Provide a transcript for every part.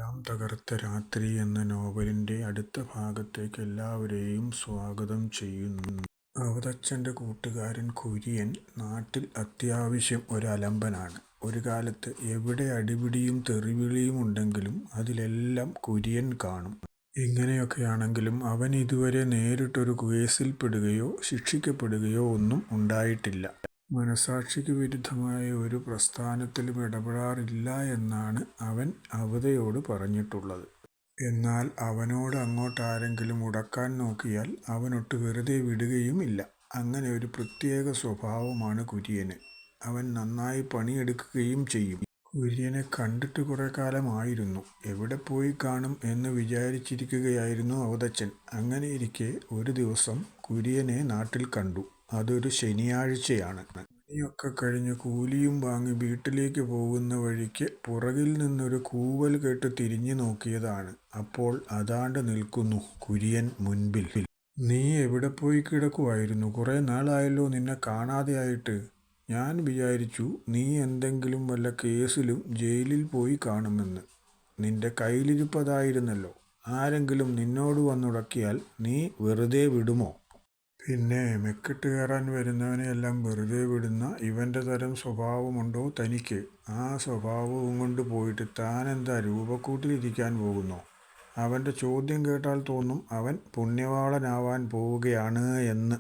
എല്ലാം തകർത്ത രാത്രി എന്ന നോവലിന്റെ അടുത്ത ഭാഗത്തേക്ക് എല്ലാവരെയും സ്വാഗതം ചെയ്യുന്നു. അവതച്ചന്റെ കൂട്ടുകാരൻ കുര്യൻ നാട്ടിൽ അത്യാവശ്യം ഒരലമ്പനാണ്. ഒരു കാലത്ത് എവിടെ അടിപിടിയും തെറിവിളിയും ഉണ്ടെങ്കിലും അതിലെല്ലാം കുര്യൻ കാണും. ഇങ്ങനെയൊക്കെയാണെങ്കിലും അവൻ ഇതുവരെ നേരിട്ടൊരു കേസിൽപ്പെടുകയോ ശിക്ഷിക്കപ്പെടുകയോ ഒന്നും ഉണ്ടായിട്ടില്ല. മനസാക്ഷിക്ക് വിരുദ്ധമായ ഒരു പ്രസ്ഥാനത്തിലും ഇടപെടാറില്ല എന്നാണ് അവൻ അവതയോട് പറഞ്ഞിട്ടുള്ളത്. എന്നാൽ അവനോട് അങ്ങോട്ടാരെങ്കിലും ഉടക്കാൻ നോക്കിയാൽ അവനൊട്ട് വെറുതെ വിടുകയുമില്ല. അങ്ങനെ ഒരു പ്രത്യേക സ്വഭാവമാണ് കുര്യന്. അവൻ നന്നായി പണിയെടുക്കുകയും ചെയ്യും. കുര്യനെ കണ്ടിട്ട് കുറെ കാലമായിരുന്നു. എവിടെ പോയി കാണും എന്ന് വിചാരിച്ചിരിക്കുകയായിരുന്നു അവതച്ചൻ. അങ്ങനെയിരിക്കെ ഒരു ദിവസം കുര്യനെ നാട്ടിൽ കണ്ടു. അതൊരു ശനിയാഴ്ചയാണ്. പണിയൊക്കെ കഴിഞ്ഞ് കൂലിയും വാങ്ങി വീട്ടിലേക്ക് പോകുന്ന വഴിക്ക് പുറകിൽ നിന്നൊരു കൂവൽ കേട്ട് തിരിഞ്ഞു നോക്കിയതാണ്. അപ്പോൾ അതാണ്ട് നിൽക്കുന്നു കുര്യൻ മുൻപിൽ. "നീ എവിടെ പോയി കിടക്കുവായിരുന്നു? കുറെ നാളായല്ലോ നിന്നെ കാണാതെയായിട്ട്. ഞാൻ വിചാരിച്ചു നീ എന്തെങ്കിലും വല്ല കേസിലും ജയിലിൽ പോയി കാണുമെന്ന്. നിന്റെ കയ്യിലിരിപ്പതായിരുന്നല്ലോ. ആരെങ്കിലും നിന്നോട് വന്നുടക്കിയാൽ നീ വെറുതെ വിടുമോ? പിന്നെ മെക്കിട്ട് കയറാൻ വരുന്നവനെയെല്ലാം വെറുതെ വിടുന്ന ഇവന്റെ തരം സ്വഭാവമുണ്ടോ തനിക്ക്? ആ സ്വഭാവവും കൊണ്ട് പോയിട്ട് താനെന്താ രൂപക്കൂട്ടിലിരിക്കാൻ പോകുന്നോ?" അവന്റെ ചോദ്യം കേട്ടാൽ തോന്നും അവൻ പുണ്യവാളനാവാൻ പോവുകയാണ് എന്ന്.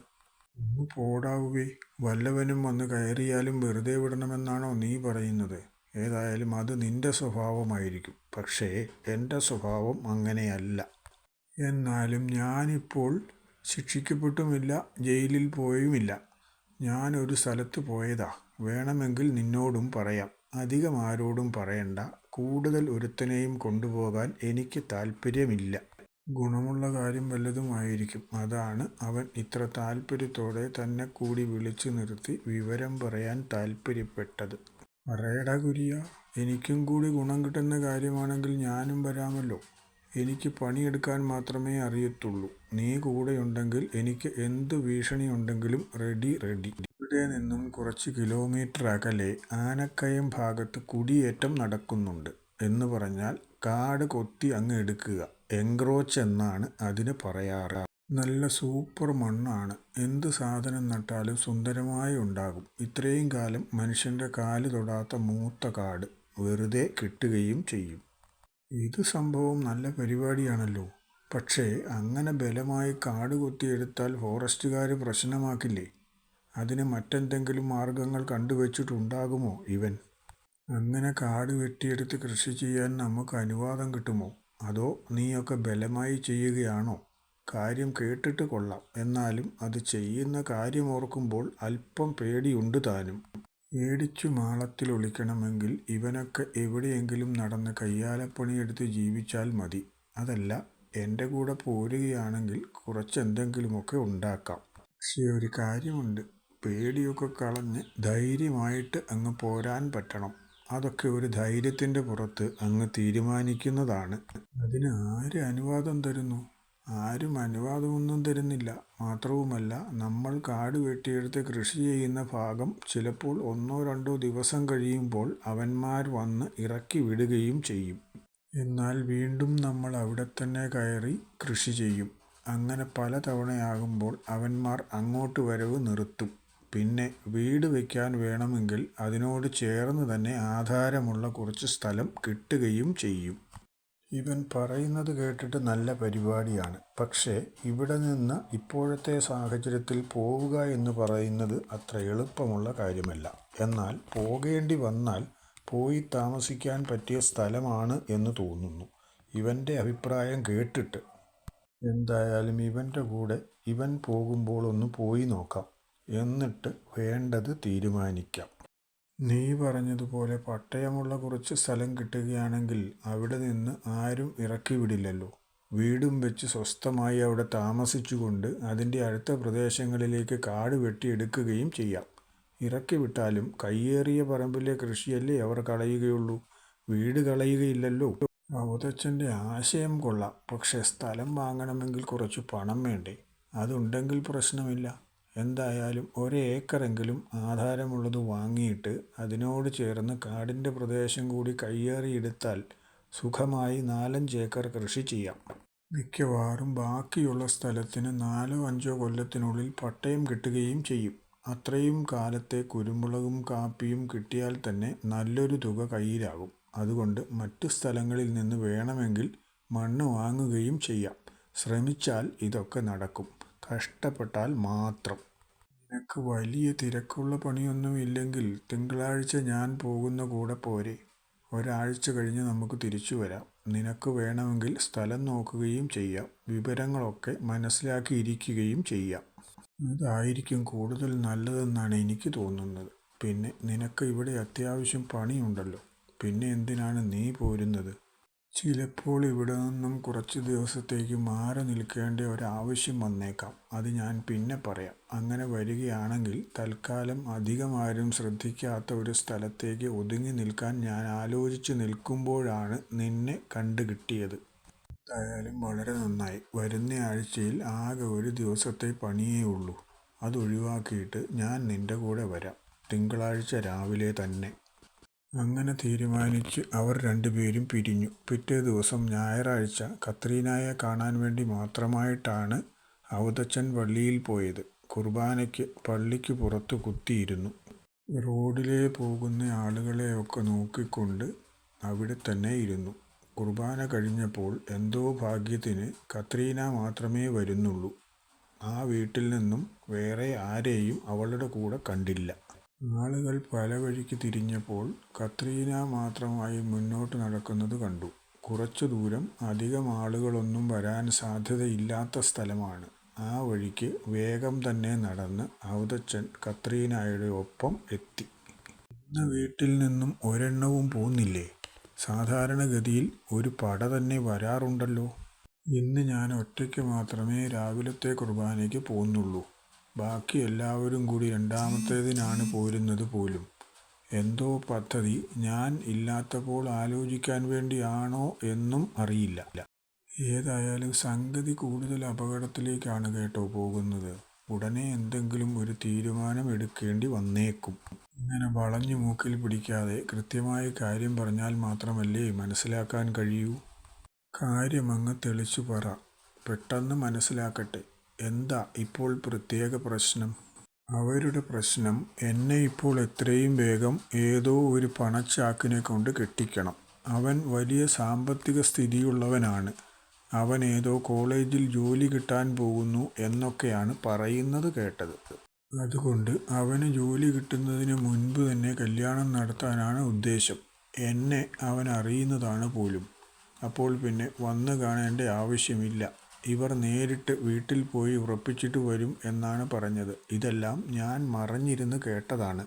"ഒന്ന് പോടാവുവേ. വല്ലവനും വന്ന് കയറിയാലും വെറുതെ വിടണമെന്നാണോ നീ പറയുന്നത്? ഏതായാലും അത് നിന്റെ സ്വഭാവമായിരിക്കും. പക്ഷേ എൻ്റെ സ്വഭാവം അങ്ങനെയല്ല. എന്നാലും ഞാനിപ്പോൾ ശിക്ഷിക്കപ്പെട്ടുമില്ല, ജയിലിൽ പോയുമില്ല. ഞാനൊരു സ്ഥലത്ത് പോയതാ. വേണമെങ്കിൽ നിന്നോടും പറയാം. അധികം ആരോടും പറയണ്ട. കൂടുതൽ ഒരുത്തനെയും കൊണ്ടുപോകാൻ എനിക്ക് താല്പര്യമില്ല. ഗുണമുള്ള കാര്യം വല്ലതുമായിരിക്കും. അതാണ് അവൻ ഇത്ര താല്പര്യത്തോടെ തന്നെ കൂടി വിളിച്ചു നിർത്തി വിവരം പറയാൻ താല്പര്യപ്പെട്ടത്. "പറയടാ കുര്യാ. എനിക്കും കൂടി ഗുണം കിട്ടുന്ന കാര്യമാണെങ്കിൽ ഞാനും വരാമല്ലോ. എനിക്ക് പണിയെടുക്കാൻ മാത്രമേ അറിയത്തുള്ളൂ. നീ കൂടെയുണ്ടെങ്കിൽ എനിക്ക് എന്തു ഭീഷണിയുണ്ടെങ്കിലും റെഡി. ഇവിടെ നിന്നും കുറച്ച് കിലോമീറ്റർ അകലെ ആനക്കയം ഭാഗത്ത് കുടിയേറ്റം നടക്കുന്നുണ്ട്. എന്ന് പറഞ്ഞാൽ കാട് കൊത്തി അങ്ങ് എടുക്കുക. എൻക്രോച്ച് എന്നാണ് അതിന് പറയാറ്. നല്ല സൂപ്പർ മണ്ണാണ്. എന്ത് സാധനം നട്ടാലും സുന്ദരമായി ഉണ്ടാകും. ഇത്രയും കാലം മനുഷ്യന്റെ കാല് തൊടാത്ത മൂത്ത കാട് വെറുതെ കിട്ടുകയും ചെയ്യും. ഇത് സംഭവം നല്ല പരിപാടിയാണല്ലോ. പക്ഷേ അങ്ങനെ ബലമായി കാട് കൊത്തിയെടുത്താൽ ഫോറസ്റ്റുകാര് പ്രശ്നമാക്കില്ലേ? അതിന് മറ്റെന്തെങ്കിലും മാർഗങ്ങൾ കണ്ടുവച്ചിട്ടുണ്ടാകുമോ ഇവൻ? അങ്ങനെ കാട് വെട്ടിയെടുത്ത് കൃഷി ചെയ്യാൻ നമുക്ക് അനുവാദം കിട്ടുമോ? അതോ നീയൊക്കെ ബലമായി ചെയ്യുകയാണോ? കാര്യം കേട്ടിട്ട് കൊള്ളാം. എന്നാലും അത് ചെയ്യുന്ന കാര്യമോർക്കുമ്പോൾ അല്പം പേടിയുണ്ട് താനും." പേടിച്ചു മാളത്തിലൊളിക്കണമെങ്കിൽ ഇവനൊക്കെ എവിടെയെങ്കിലും നടന്ന് കയ്യാലപ്പണിയെടുത്ത് ജീവിച്ചാൽ മതി. അതല്ല, എൻ്റെ കൂടെ പോരുകയാണെങ്കിൽ കുറച്ചെന്തെങ്കിലുമൊക്കെ ഉണ്ടാക്കാം. പക്ഷേ ഒരു കാര്യമുണ്ട്. പേടിയൊക്കെ കളഞ്ഞ് ധൈര്യമായിട്ട് അങ്ങ് പോരാൻ പറ്റണം. അതൊക്കെ ഒരു ധൈര്യത്തിൻ്റെ പുറത്ത് അങ്ങ് തീരുമാനിക്കുന്നതാണ്. അതിന് ആര് അനുവാദം തരുന്നു? ആരും അനുവാദമൊന്നും തരുന്നില്ല. മാത്രവുമല്ല, നമ്മൾ കാട് വെട്ടിയെടുത്ത് കൃഷി ചെയ്യുന്ന ഭാഗം ചിലപ്പോൾ 1-2 ദിവസം കഴിയുമ്പോൾ അവന്മാർ വന്ന് ഇറക്കി വിടുകയും ചെയ്യും. എന്നാൽ വീണ്ടും നമ്മൾ അവിടെത്തന്നെ കയറി കൃഷി ചെയ്യും. അങ്ങനെ പല തവണയാകുമ്പോൾ അവന്മാർ അങ്ങോട്ട് വരവ് നിർത്തും. പിന്നെ വീട് വയ്ക്കാൻ വേണമെങ്കിൽ അതിനോട് ചേർന്ന് തന്നെ ആധാരമുള്ള കുറച്ച് സ്ഥലം കിട്ടുകയും ചെയ്യും. ഇവൻ പറയുന്നത് കേട്ടിട്ട് നല്ല പരിപാടിയാണ്. പക്ഷേ ഇവിടെ നിന്ന് ഇപ്പോഴത്തെ സാഹചര്യത്തിൽ പോവുക എന്ന് പറയുന്നത് അത്ര എളുപ്പമുള്ള കാര്യമല്ല. എന്നാൽ പോകേണ്ടി വന്നാൽ പോയി താമസിക്കാൻ പറ്റിയ സ്ഥലമാണ് എന്ന് തോന്നുന്നു ഇവൻ്റെ അഭിപ്രായം കേട്ടിട്ട്. എന്തായാലും ഇവൻ്റെ കൂടെ ഇവൻ പോകുമ്പോൾ ഒന്ന് പോയി നോക്കാം. എന്നിട്ട് വേണ്ടത് തീരുമാനിക്കാം. നീ പറഞ്ഞതുപോലെ പട്ടയമുള്ള കുറച്ച് സ്ഥലം കിട്ടുകയാണെങ്കിൽ അവിടെ നിന്ന് ആരും ഇറക്കി വിടില്ലല്ലോ. വീടും വെച്ച് സ്വസ്ഥമായി അവിടെ താമസിച്ചുകൊണ്ട് അതിൻ്റെ അടുത്ത പ്രദേശങ്ങളിലേക്ക് കാട് വെട്ടിയെടുക്കുകയും ചെയ്യാം. ഇറക്കി വിട്ടാലും കയ്യേറിയ പറമ്പിലെ കൃഷിയല്ലേ അവർ കളയുകയുള്ളൂ. വീട് കളയുകയില്ലല്ലോ. അവതച്ചൻ്റെ ആശയം കൊള്ളാം. പക്ഷെ സ്ഥലം വാങ്ങണമെങ്കിൽ കുറച്ച് പണം വേണ്ടേ? അതുണ്ടെങ്കിൽ പ്രശ്നമില്ല. എന്തായാലും 1 ഏക്കറെങ്കിലും ആധാരമുള്ളത് വാങ്ങിയിട്ട് അതിനോട് ചേർന്ന് കാടിൻ്റെ പ്രദേശം കൂടി കയ്യേറിയെടുത്താൽ സുഖമായി 4-5 ഏക്കർ കൃഷി ചെയ്യാം. മിക്കവാറും ബാക്കിയുള്ള സ്ഥലത്തിന് 4-5 കൊല്ലത്തിനുള്ളിൽ പട്ടയം കിട്ടുകയും ചെയ്യും. അത്രയും കാലത്തെ കുരുമുളകും കാപ്പിയും കിട്ടിയാൽ തന്നെ നല്ലൊരു തുക കയ്യിലാകും. അതുകൊണ്ട് മറ്റു സ്ഥലങ്ങളിൽ നിന്ന് വേണമെങ്കിൽ മണ്ണ് വാങ്ങുകയും ചെയ്യാം. ശ്രമിച്ചാൽ ഇതൊക്കെ നടക്കും. കഷ്ടപ്പെട്ടാൽ മാത്രം. നിനക്ക് വലിയ തിരക്കുള്ള പണിയൊന്നും ഇല്ലെങ്കിൽ തിങ്കളാഴ്ച ഞാൻ പോകുന്ന കൂടെ പോരെ? ഒരാഴ്ച കഴിഞ്ഞ് നമുക്ക് തിരിച്ചു വരാം. നിനക്ക് വേണമെങ്കിൽ സ്ഥലം നോക്കുകയും ചെയ്യാം. വിവരങ്ങളൊക്കെ മനസ്സിലാക്കിയിരിക്കുകയും ചെയ്യാം. അതായിരിക്കും കൂടുതൽ നല്ലതെന്നാണ് എനിക്ക് തോന്നുന്നത്. പിന്നെ നിനക്ക് ഇവിടെ അത്യാവശ്യം പണിയുണ്ടല്ലോ. പിന്നെ എന്തിനാണ് നീ പോരുന്നത്? ചിലപ്പോൾ ഇവിടെ നിന്നും കുറച്ച് ദിവസത്തേക്ക് മാറി നിൽക്കേണ്ട ഒരാവശ്യം വന്നേക്കാം. അത് ഞാൻ പിന്നെ പറയാം. അങ്ങനെ വരികയാണെങ്കിൽ തൽക്കാലം അധികമാരും ശ്രദ്ധിക്കാത്ത ഒരു സ്ഥലത്തേക്ക് ഒതുങ്ങി നിൽക്കാൻ ഞാൻ ആലോചിച്ച് നിൽക്കുമ്പോഴാണ് നിന്നെ കണ്ടുകിട്ടിയത്. എന്തായാലും വളരെ നന്നായി. വരുന്ന ആഴ്ചയിൽ ആകെ ഒരു ദിവസത്തെ പണിയേ ഉള്ളൂ. അതൊഴിവാക്കിയിട്ട് ഞാൻ നിന്റെ കൂടെ വരാം. തിങ്കളാഴ്ച രാവിലെ തന്നെ. അങ്ങനെ തീരുമാനിച്ച് അവർ രണ്ടുപേരും പിരിഞ്ഞു. പിറ്റേ ദിവസം ഞായറാഴ്ച കത്രീനയെ കാണാൻ വേണ്ടി മാത്രമായിട്ടാണ് അവതച്ചൻ പള്ളിയിൽ പോയത്. കുർബാനയ്ക്ക് പള്ളിക്ക് പുറത്ത് കുത്തിയിരുന്നു. റോഡിലെ പോകുന്ന ആളുകളെയൊക്കെ നോക്കിക്കൊണ്ട് അവിടെ തന്നെ ഇരുന്നു. കുർബാന കഴിഞ്ഞപ്പോൾ എന്തോ ഭാഗ്യത്തിന് കത്രീന മാത്രമേ വരുന്നുള്ളൂ. ആ വീട്ടിൽ നിന്നും വേറെ ആരെയും അവളുടെ കൂടെ കണ്ടില്ല. ആളുകൾ പല വഴിക്ക് തിരിഞ്ഞപ്പോൾ കത്രീന മാത്രമായി മുന്നോട്ട് നടക്കുന്നത് കണ്ടു. കുറച്ചു ദൂരം അധികം ആളുകളൊന്നും വരാൻ സാധ്യതയില്ലാത്ത സ്ഥലമാണ്. ആ വഴിക്ക് വേഗം തന്നെ നടന്ന് അവതച്ചൻ കത്രീനയുടെ ഒപ്പം എത്തി. ഇന്ന് വീട്ടിൽ നിന്നും ഒരെണ്ണവും പോന്നില്ലേ? സാധാരണഗതിയിൽ ഒരു പട തന്നെ വരാറുണ്ടല്ലോ. ഇന്ന് ഞാൻ ഒറ്റയ്ക്ക് മാത്രമേ രാവിലത്തെ കുർബാനയ്ക്ക് പോന്നുള്ളൂ. ബാക്കി എല്ലാവരും കൂടി രണ്ടാമത്തേതിനാണ് പോരുന്നത് പോലും. എന്തോ പദ്ധതി ഞാൻ ഇല്ലാത്തപ്പോൾ ആലോചിക്കാൻ വേണ്ടിയാണോ എന്നും അറിയില്ല. ഏതായാലും സംഗതി കൂടുതൽ അപകടത്തിലേക്കാണ് കേട്ടോ പോകുന്നത്. ഉടനെ എന്തെങ്കിലും ഒരു തീരുമാനം എടുക്കേണ്ടി വന്നേക്കും. ഇങ്ങനെ വളഞ്ഞു മൂക്കിൽ പിടിക്കാതെ കൃത്യമായി കാര്യം പറഞ്ഞാൽ മാത്രമല്ലേ മനസ്സിലാക്കാൻ കഴിയൂ. കാര്യമങ്ങ് തെളിച്ചു പറ. പെട്ടെന്ന് മനസ്സിലാക്കട്ടെ. എന്താ ഇപ്പോൾ പ്രത്യേക പ്രശ്നം? അവരുടെ പ്രശ്നം എന്നെ ഇപ്പോൾ എത്രയും വേഗം ഏതോ ഒരു പണച്ചാക്കിനെ കൊണ്ട് കെട്ടിക്കണം. അവൻ വലിയ സാമ്പത്തിക സ്ഥിതിയുള്ളവനാണ്. അവൻ ഏതോ കോളേജിൽ ജോലി കിട്ടാൻ പോകുന്നു എന്നൊക്കെയാണ് പറയുന്നത് കേട്ടത്. അതുകൊണ്ട് അവന് ജോലി കിട്ടുന്നതിന് മുൻപ് തന്നെ കല്യാണം നടത്താനാണ് ഉദ്ദേശം. എന്നെ അവൻ അറിയുന്നതാണ് പോലും. അപ്പോൾ പിന്നെ വന്നു കാണേണ്ട ആവശ്യമില്ല. ഇവർ നേരിട്ട് വീട്ടിൽ പോയി ഉറപ്പിച്ചിട്ട് വരും എന്നാണ് പറഞ്ഞത്. ഇതെല്ലാം ഞാൻ മറഞ്ഞിരുന്ന് കേട്ടതാണ്.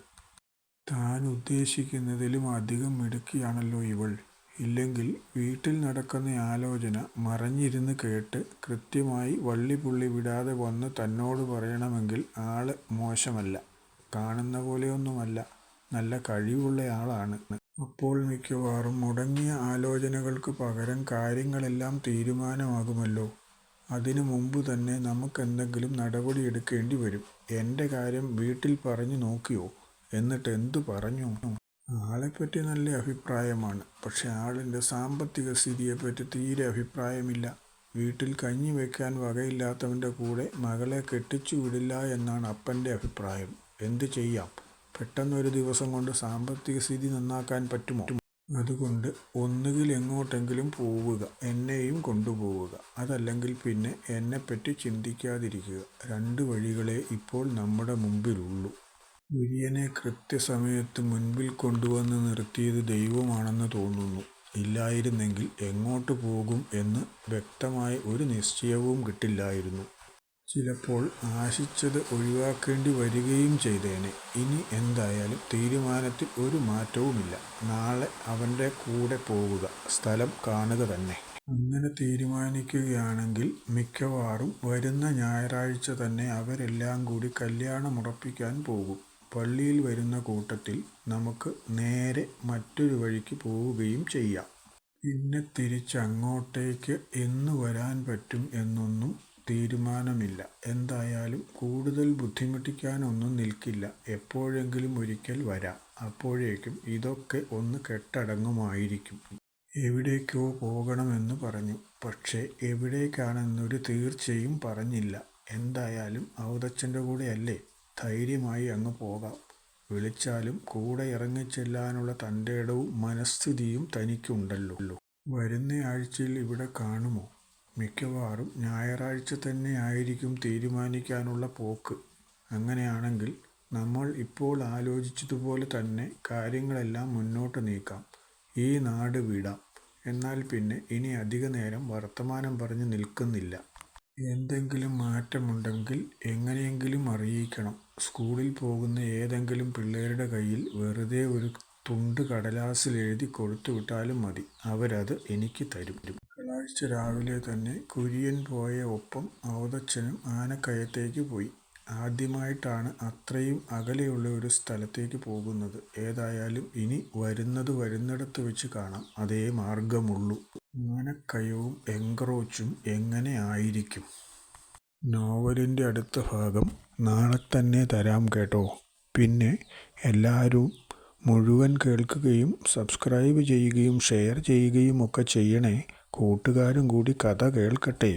താൻ ഉദ്ദേശിക്കുന്നതിലും അധികം മിടുക്കിയാണല്ലോ ഇവൾ. ഇല്ലെങ്കിൽ വീട്ടിൽ നടക്കുന്ന ആലോചന മറഞ്ഞിരുന്ന് കേട്ട് കൃത്യമായി വള്ളിപുള്ളി വിടാതെ വന്ന് തന്നോട് പറയണമെങ്കിൽ ആള് മോശമല്ല. കാണുന്ന പോലെയൊന്നുമല്ല. നല്ല കഴിവുള്ള ആളാണ്. അപ്പോൾ മിക്കവാറും മുടങ്ങിയ ആലോചനകൾക്ക് പകരം കാര്യങ്ങളെല്ലാം തീരുമാനമാകുമല്ലോ. അതിനു മുമ്പ് തന്നെ നമുക്കെന്തെങ്കിലും നടപടിയെടുക്കേണ്ടി വരും. എൻ്റെ കാര്യം വീട്ടിൽ പറഞ്ഞു നോക്കിയോ? എന്നിട്ട് എന്തു പറഞ്ഞു? ആളെപ്പറ്റി നല്ല അഭിപ്രായമാണ്. പക്ഷെ ആളിൻ്റെ സാമ്പത്തിക സ്ഥിതിയെപ്പറ്റി തീരെ അഭിപ്രായമില്ല. വീട്ടിൽ കഞ്ഞി വയ്ക്കാൻ വകയില്ലാത്തവൻ്റെ കൂടെ മകളെ കെട്ടിച്ചു വിടില്ല എന്നാണ് അപ്പൻ്റെ അഭിപ്രായം. എന്ത് ചെയ്യാം? പെട്ടെന്നൊരു ദിവസം കൊണ്ട് സാമ്പത്തിക സ്ഥിതി നന്നാക്കാൻ പറ്റുമോ? അതുകൊണ്ട് ഒന്നുകിൽ എങ്ങോട്ടെങ്കിലും പോവുക, എന്നെയും കൊണ്ടുപോവുക. അതല്ലെങ്കിൽ പിന്നെ എന്നെപ്പറ്റി ചിന്തിക്കാതിരിക്കുക. 2 വഴികളേ ഇപ്പോൾ നമ്മുടെ മുമ്പിലുള്ളൂ. കുര്യനെ കൃത്യസമയത്ത് മുൻപിൽ കൊണ്ടുവന്ന് നിർത്തിയത് ദൈവമാണെന്ന് തോന്നുന്നു. ഇല്ലായിരുന്നെങ്കിൽ എങ്ങോട്ട് പോകും എന്ന് വ്യക്തമായ ഒരു നിശ്ചയവും കിട്ടില്ലായിരുന്നു. ചിലപ്പോൾ ആശിച്ചത് ഒഴിവാക്കേണ്ടി വരികയും ചെയ്തേനെ. ഇനി എന്തായാലും തീരുമാനത്തിൽ ഒരു മാറ്റവുമില്ല. നാളെ അവൻ്റെ കൂടെ പോവുക, സ്ഥലം കാണുക തന്നെ. അങ്ങനെ തീരുമാനിക്കുകയാണെങ്കിൽ മിക്കവാറും വരുന്ന ഞായറാഴ്ച തന്നെ അവരെല്ലാം കൂടി കല്യാണമുറപ്പിക്കാൻ പോകും. പള്ളിയിൽ വരുന്ന കൂട്ടത്തിൽ നമുക്ക് നേരെ മറ്റൊരു വഴിക്ക് പോവുകയും ചെയ്യാം. പിന്നെ തിരിച്ചങ്ങോട്ടേക്ക് എന്ന് വരാൻ പറ്റും എന്നൊന്നും തീരുമാനമില്ല. എന്തായാലും കൂടുതൽ ബുദ്ധിമുട്ടിക്കാനൊന്നും നിൽക്കില്ല. എപ്പോഴെങ്കിലും ഒരിക്കൽ വരാം. അപ്പോഴേക്കും ഇതൊക്കെ ഒന്ന് കെട്ടടങ്ങുമായിരിക്കും. എവിടേക്കോ പോകണമെന്ന് പറഞ്ഞു. പക്ഷേ എവിടേക്കാണെന്നൊരു തീർച്ചയും പറഞ്ഞില്ല. എന്തായാലും അവതച്ചൻ്റെ കൂടെയല്ലേ, ധൈര്യമായി അങ്ങ് പോകാം. വിളിച്ചാലും കൂടെ ഇറങ്ങിച്ചെല്ലാനുള്ള തൻ്റെടവും മനസ്ഥിതിയും തനിക്കുണ്ടല്ലോ. വരുന്ന ആഴ്ചയിൽ ഇവിടെ കാണുമോ? മിക്കവാറും ഞായറാഴ്ച തന്നെ ആയിരിക്കും തീരുമാനിക്കാനുള്ള പോക്ക്. അങ്ങനെയാണെങ്കിൽ നമ്മൾ ഇപ്പോൾ ആലോചിച്ചതുപോലെ തന്നെ കാര്യങ്ങളെല്ലാം മുന്നോട്ട് നീക്കാം. ഈ നാട് വിടാം. എന്നാൽ പിന്നെ ഇനി അധിക നേരം വർത്തമാനം പറഞ്ഞ് നിൽക്കുന്നില്ല. എന്തെങ്കിലും മാറ്റമുണ്ടെങ്കിൽ എങ്ങനെയെങ്കിലും അറിയിക്കണം. സ്കൂളിൽ പോകുന്ന ഏതെങ്കിലും പിള്ളേരുടെ കയ്യിൽ വെറുതെ ഒരു തുണ്ട് കടലാസിൽ എഴുതി കൊടുത്തുവിട്ടാലും മതി. അവരത് എനിക്ക് തരും. തിങ്കളാഴ്ച രാവിലെ തന്നെ കുര്യൻ പോയ ഒപ്പം അവതച്ചനും ആനക്കയത്തേക്ക് പോയി. ആദ്യമായിട്ടാണ് അത്രയും അകലെയുള്ള ഒരു സ്ഥലത്തേക്ക് പോകുന്നത്. ഏതായാലും ഇനി വരുന്നിടത്ത് വെച്ച് കാണാം. അതേ മാർഗമുള്ളൂ. ആനക്കയവും എൻക്രോച്ചും എങ്ങനെ ആയിരിക്കും? നോവലിൻ്റെ അടുത്ത ഭാഗം നാളെ തന്നെ തരാം കേട്ടോ. പിന്നെ എല്ലാവരും മുഴുവൻ കേൾക്കുകയും സബ്സ്ക്രൈബ് ചെയ്യുകയും ഷെയർ ചെയ്യുകയും ഒക്കെ ചെയ്യണേ. കൂട്ടുകാരും കൂടി കഥ കേൾക്കട്ടെ.